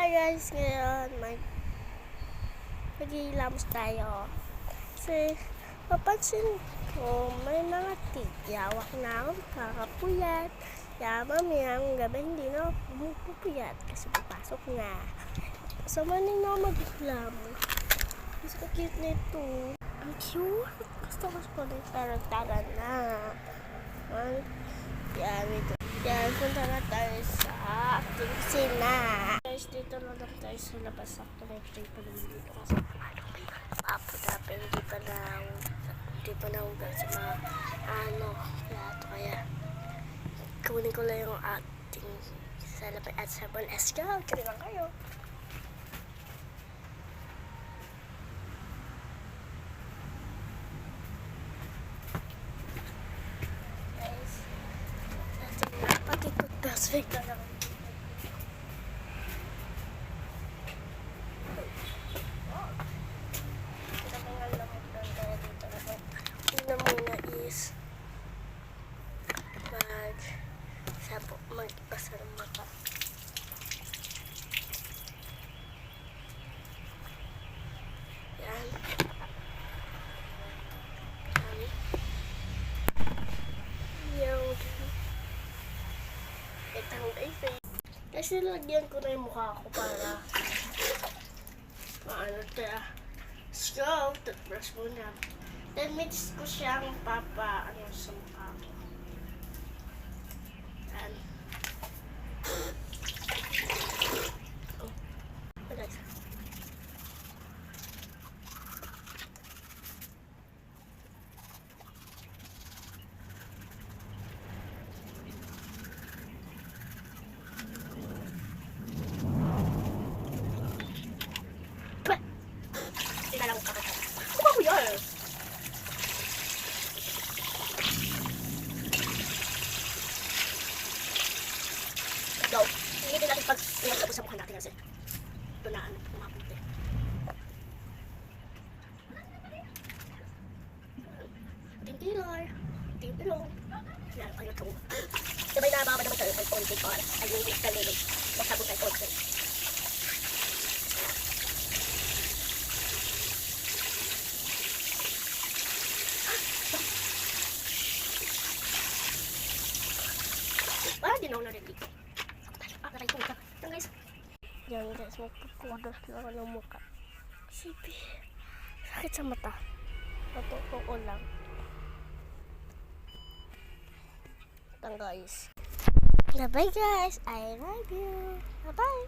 Hi guys, ngayon maghihilamos tayo. Kasi papansin ko may mga tigyawak na akong kakapuyat. Kaya mamayang gabi hindi na ako pupuyat kasi papasok na. So maning na ako maghihilamos. Gusto ko cute nito. Ang cute. Gusto ko pa rin tarantara na. Yan, punta na tayo sa ating kusina. Guys, dito na lang tayo sa labas. Sakto na yung pa naman dito kasi papo na, pero hindi pa na hugas sa mga plato. Kaya kunin ko lang yung ating salapay at sabon. Let's go! Kaya lang kayo. Perfect na lang. Kita ko nga lamot doon kaya dito na po. Una muna is magpasa ng mata. Yan. Kasi lagyan ko na yung mukha ko para maano tayo. Let's go! Toothbrush muna. Then mix ko siyang sa mukha ko. Yan. Oh. Guys. Go. Hindi natin pag pinagtapos sa mukha natin kasi ito na pumapunti. Tintilor. Tintilor. Yan, ano ito. Sabay na baka naman tayo ng konti ko. Ay, yung kalilig. Masabot tayo konti. Parang dinaw na rin dito. Naray ko ito. Yan guys. Yan guys, magpupudas lang ako ng mukha. Sipi. Sakit sa mata. Totoo lang. Ito guys. Bye guys. I love you. Bye bye.